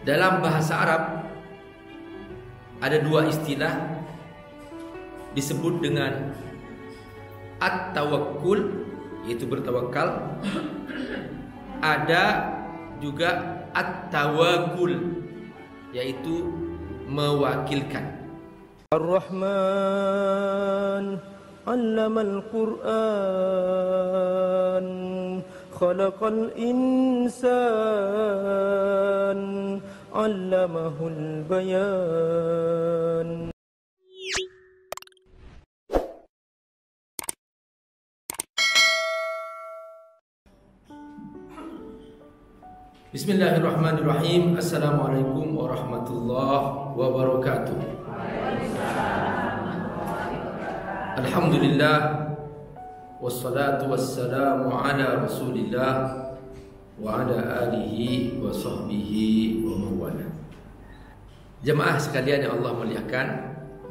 Dalam bahasa Arab ada dua istilah disebut dengan at-tawakkul, yaitu bertawakal. Ada juga at-tawakkul, yaitu mewakilkan. Ar-Rahman 'allamal Qur'an khalaqal insan 'allamahul bayan. Bismillahirrahmanirrahim. Assalamualaikum warahmatullahi wabarakatuh. Alhamdulillah, wassalatu wassalamu ala rasulillah wa ala alihi wa sahbihi wa mawala. Jemaah sekalian yang Allah muliakan,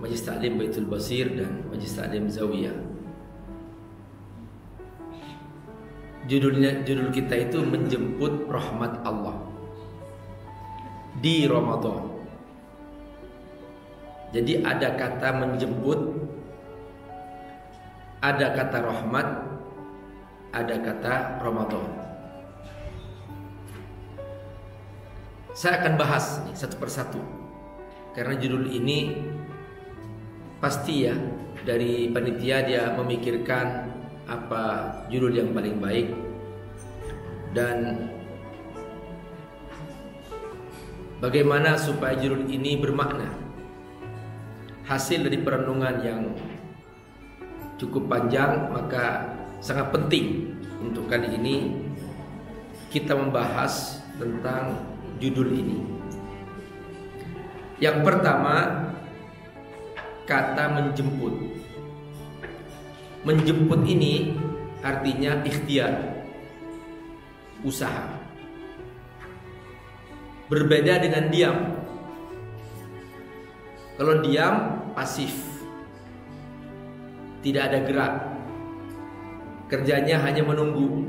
Majlis Ta'lim Baitul Basir dan Majlis Ta'lim Zawiyah, Judul kita itu menjemput rahmat Allah di Ramadan. Jadi ada kata menjemput, ada kata rahmat, ada kata Ramadan. Saya akan bahas nih satu persatu, karena judul ini pasti ya dari panitia dia memikirkan apa judul yang paling baik, dan bagaimana supaya judul ini bermakna. Hasil dari perenungan yang cukup panjang, maka sangat penting untuk kali ini kita membahas tentang judul ini. Yang pertama, kata menjemput. Menjemput ini artinya ikhtiar, usaha. Berbeda dengan diam. Kalau diam, pasif, tidak ada gerak, kerjanya hanya menunggu.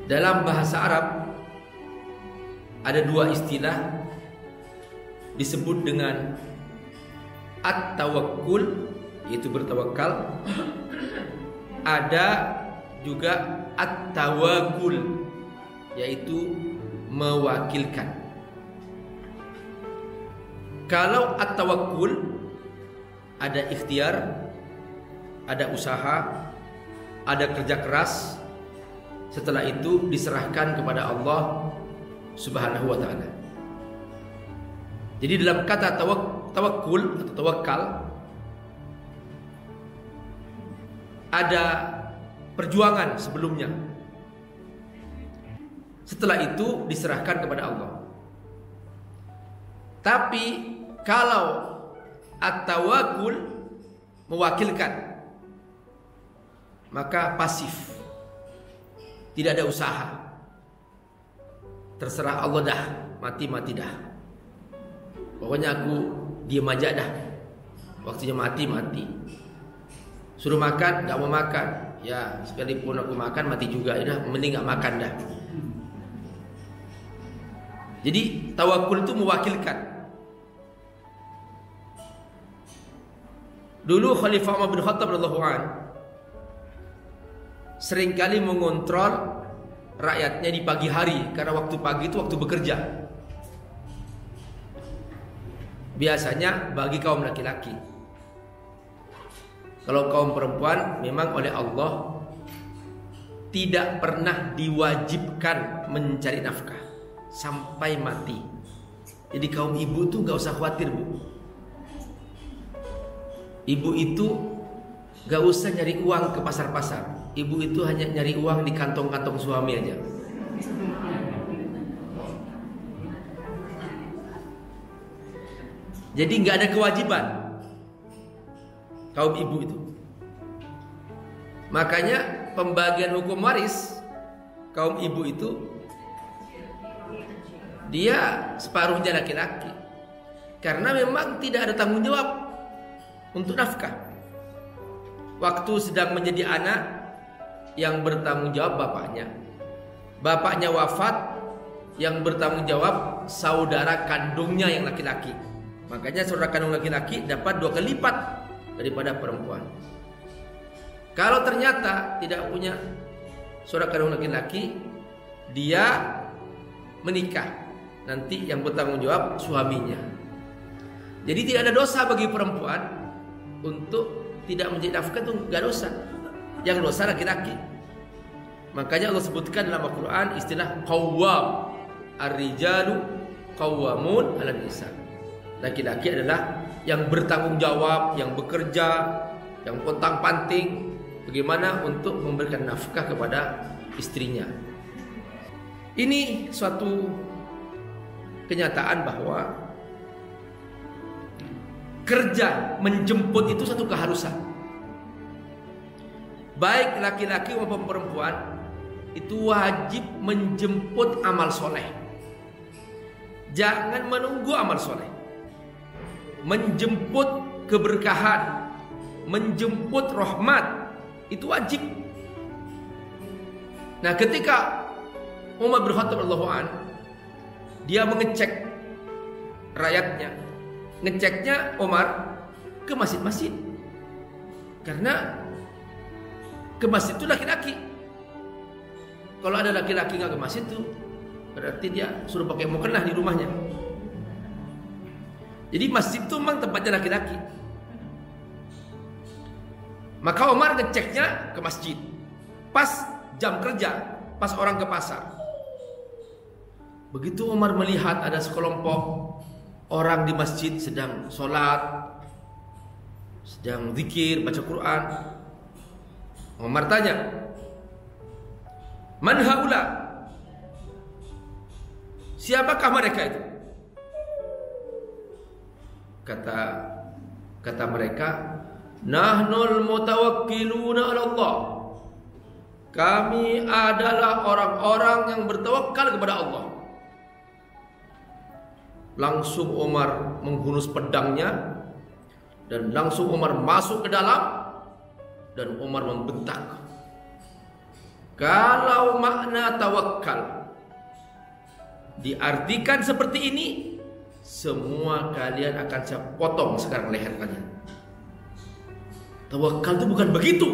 Dalam bahasa Arab ada dua istilah disebut dengan at-tawakkul, yaitu bertawakal. Ada juga at-tawakkul, yaitu mewakilkan. Kalau at-tawakkul ada ikhtiar, ada usaha, ada kerja keras, setelah itu diserahkan kepada Allah Subhanahu wa ta'ala. Jadi dalam kata tawakkul atau tawakal ada perjuangan sebelumnya. Setelah itu diserahkan kepada Allah. Tapi kalau at-tawakkul mewakilkan, maka pasif, tidak ada usaha. Terserah Allah dah, mati dah. Pokoknya aku diam aja dah. Waktunya mati. Suruh makan, gak mau makan. Ya, sekalipun aku makan mati juga. Ya, mending gak makan dah. Jadi tawakul itu mewakilkan. Dulu Khalifah Umar bin Khattab radhiyallahu anhu seringkali mengontrol rakyatnya di pagi hari, karena waktu pagi itu waktu bekerja. Biasanya bagi kaum laki-laki. Kalau kaum perempuan memang oleh Allah tidak pernah diwajibkan mencari nafkah sampai mati. Jadi kaum ibu tuh gak usah khawatir, Bu. Ibu itu gak usah nyari uang ke pasar-pasar. Ibu itu hanya nyari uang di kantong-kantong suami aja. Jadi gak ada kewajiban kaum ibu itu. Makanya pembagian hukum waris kaum ibu itu dia separuhnya laki-laki, karena memang tidak ada tanggung jawab untuk nafkah. Waktu sedang menjadi anak, yang bertanggung jawab bapaknya. Bapaknya wafat, yang bertanggung jawab saudara kandungnya yang laki-laki. Makanya saudara kandung laki-laki dapat 2 kali lipat daripada perempuan. Kalau ternyata tidak punya saudara kandung laki-laki, dia menikah. Nanti yang bertanggung jawab suaminya. Jadi tidak ada dosa bagi perempuan untuk tidak menjadi nafkah, itu nggak dosa. Yang dosa laki-laki. Makanya Allah sebutkan dalam Al-Quran istilah qawwam. Ar-rijalu qawwamun 'alan nisa. Laki-laki adalah yang bertanggung jawab, yang bekerja, yang pontang-panting bagaimana untuk memberikan nafkah kepada istrinya. Ini suatu kenyataan bahwa kerja menjemput itu satu keharusan. Baik laki-laki maupun perempuan itu wajib menjemput amal soleh. Jangan menunggu amal soleh. Menjemput keberkahan, menjemput rahmat, itu wajib. Nah, ketika Umar bin Khattab radhiyallahu anhu dia mengecek rakyatnya, ngeceknya Umar ke masjid-masjid, karena ke masjid itu laki-laki. Kalau ada laki-laki nggak ke masjid itu berarti dia suruh pakai mukena di rumahnya. Jadi masjid itu memang tempatnya laki-laki. Maka Umar ngeceknya ke masjid pas jam kerja, pas orang ke pasar. Begitu Umar melihat ada sekelompok orang di masjid sedang sholat, sedang zikir, baca Quran, Umar tanya, "Man haula?" Siapakah mereka itu? Kata mereka, "Nahnul mutawakkiluna 'ala Allah." Kami adalah orang-orang yang bertawakal kepada Allah. Langsung Umar menghunus pedangnya dan langsung Umar masuk ke dalam dan Umar membentak. Kalau makna tawakal diartikan seperti ini, semua kalian akan saya potong sekarang leher kalian. Tawakal itu bukan begitu.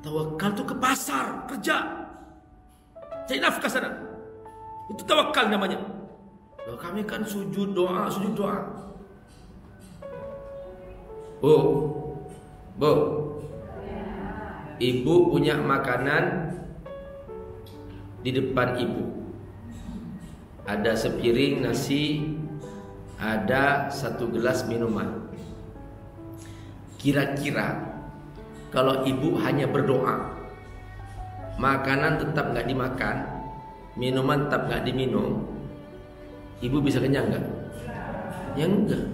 Tawakal itu ke pasar, kerja, cari nafkah sana. Itu tawakal namanya. Loh, kami kan sujud doa. Bu, ibu punya makanan di depan ibu. Ada sepiring nasi, ada 1 gelas minuman. Kira-kira kalau ibu hanya berdoa, makanan tetap nggak dimakan, minuman tetap nggak diminum, ibu bisa kenyang nggak? Ya enggak.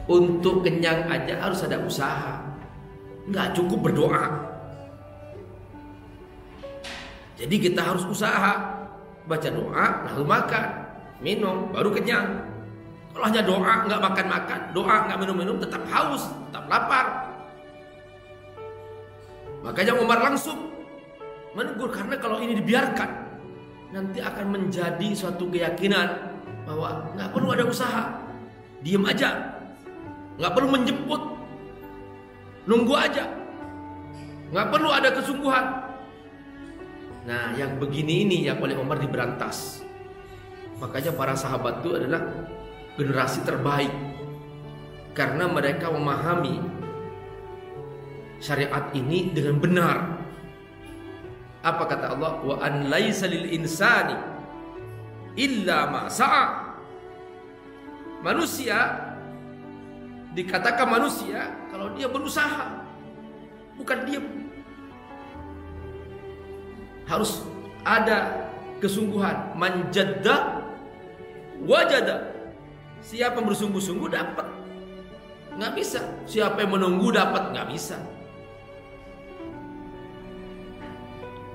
Untuk kenyang aja harus ada usaha. Nggak cukup berdoa. Jadi kita harus usaha. Baca doa, lalu makan, minum, baru kenyang. Kalau hanya doa, nggak makan-makan, doa, nggak minum-minum, tetap haus, tetap lapar. Makanya Umar langsung menegur, karena kalau ini dibiarkan, nanti akan menjadi suatu keyakinan bahwa nggak perlu ada usaha, diem aja, nggak perlu menjemput, nunggu aja, nggak perlu ada kesungguhan. Nah, yang begini ini yang oleh Umar diberantas. Makanya para sahabat itu adalah generasi terbaik, karena mereka memahami syariat ini dengan benar. Apa kata Allah? Wa an laisa lil insani illa ma sa'a. Manusia dikatakan manusia kalau dia berusaha, bukan diam. Harus ada kesungguhan. Man jadda wajada. Siapa yang bersungguh-sungguh dapat. Nggak bisa. Siapa yang menunggu dapat, nggak bisa.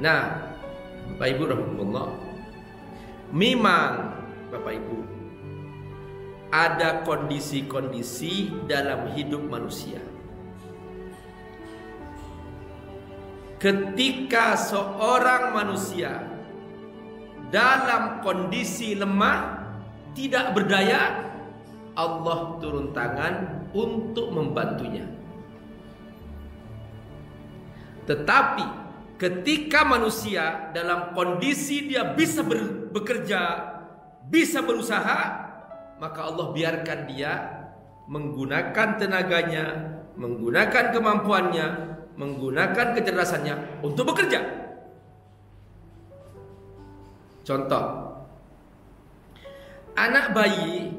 Nah, Bapak Ibu rahimahullah, memang Bapak Ibu ada kondisi-kondisi dalam hidup manusia ketika seorang manusia dalam kondisi lemah, tidak berdaya, Allah turun tangan untuk membantunya. Tetapi ketika manusia dalam kondisi dia bisa bekerja, bisa berusaha, maka Allah biarkan dia menggunakan tenaganya, menggunakan kemampuannya, menggunakan kecerdasannya untuk bekerja. Contoh, anak bayi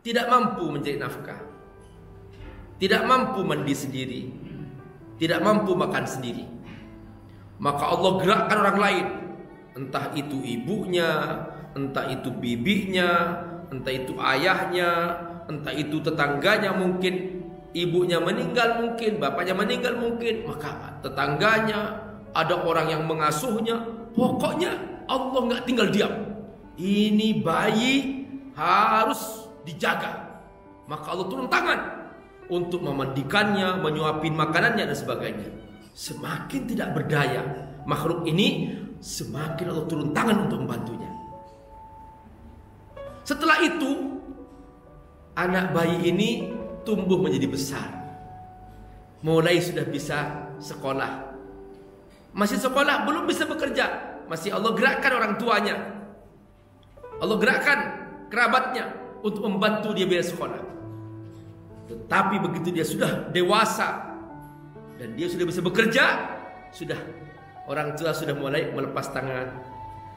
tidak mampu mencari nafkah, tidak mampu mandi sendiri, tidak mampu makan sendiri. Maka Allah gerakkan orang lain, entah itu ibunya, entah itu bibinya, entah itu ayahnya, entah itu tetangganya, mungkin ibunya meninggal, mungkin bapaknya meninggal, mungkin maka tetangganya, ada orang yang mengasuhnya. Pokoknya Allah nggak tinggal diam. Ini bayi harus dijaga. Maka Allah turun tangan untuk memandikannya, menyuapin makanannya dan sebagainya. Semakin tidak berdaya makhluk ini, semakin Allah turun tangan untuk membantunya. Setelah itu, anak bayi ini tumbuh menjadi besar. Mulai sudah bisa sekolah. Masih sekolah, belum bisa bekerja. Masih Allah gerakkan orang tuanya, Allah gerakkan kerabatnya untuk membantu dia biaya sekolah. Tetapi begitu dia sudah dewasa dan dia sudah bisa bekerja, sudah orang tua sudah mulai melepas tangan.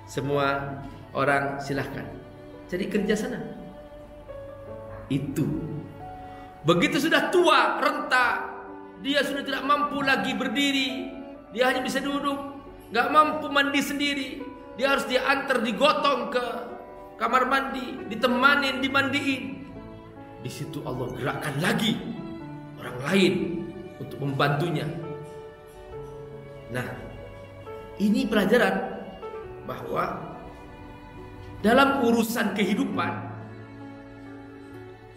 Semua orang silahkan cari kerja sana. Itu begitu sudah tua, renta, dia sudah tidak mampu lagi berdiri, dia hanya bisa duduk, nggak mampu mandi sendiri, dia harus diantar, digotong ke kamar mandi, ditemanin, dimandiin. Di situ Allah gerakkan lagi orang lain untuk membantunya. Nah, ini pelajaran bahwa dalam urusan kehidupan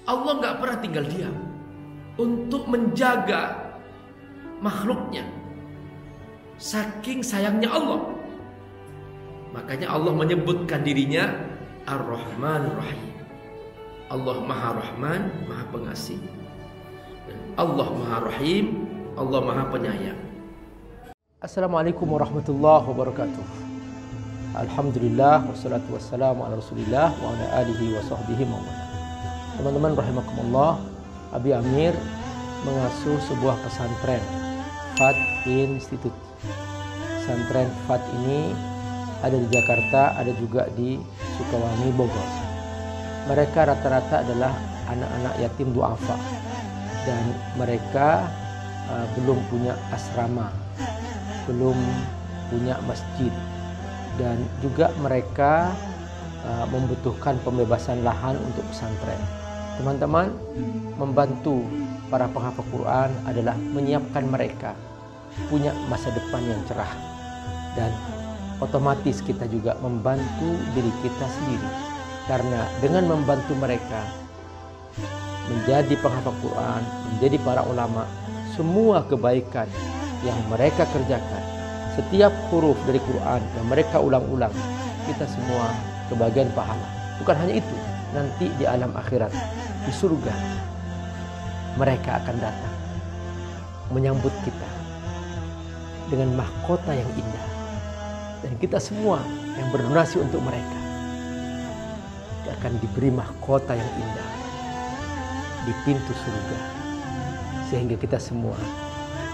Allah nggak pernah tinggal diam untuk menjaga makhluknya. Saking sayangnya Allah, makanya Allah menyebutkan dirinya Ar-Rahman Ar-Rahim. Allah Maha Rahman, Maha Pengasih. Allah Maha Rahim, Allah Maha Penyayang. Assalamualaikum warahmatullahi wabarakatuh. Alhamdulillah, wassalatu wassalamu ala Rasulillah wa ala alihi wa sahbihi mawala. Teman-teman rahimakumullah, Abi Amir mengasuh sebuah pesantren, Fat Institute. Pesantren Fat ini ada di Jakarta, ada juga di Sukawangi, Bogor. Mereka rata-rata adalah anak-anak yatim duafa dan mereka belum punya asrama, belum punya masjid, dan juga mereka membutuhkan pembebasan lahan untuk pesantren. Teman-teman, membantu para penghafal Quran adalah menyiapkan mereka punya masa depan yang cerah, dan otomatis kita juga membantu diri kita sendiri. Karena dengan membantu mereka menjadi penghafal Quran, menjadi para ulama, semua kebaikan yang mereka kerjakan, setiap huruf dari Quran yang mereka ulang-ulang, kita semua kebagian pahala. Bukan hanya itu, nanti di alam akhirat, di surga, mereka akan datang menyambut kita dengan mahkota yang indah. Dan kita semua yang berdonasi untuk mereka akan diberi mahkota yang indah di pintu surga, sehingga kita semua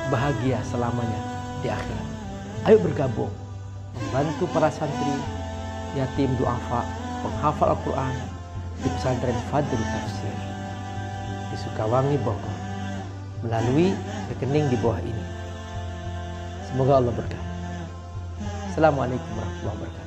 bahagia selamanya di akhirat. Ayo bergabung membantu para santri yatim duafa penghafal Al-Quran di pesantren Fadl Tafsir di Sukawangi, Bogor, melalui rekening di bawah ini. Semoga Allah berkati. Assalamualaikum warahmatullahi wabarakatuh.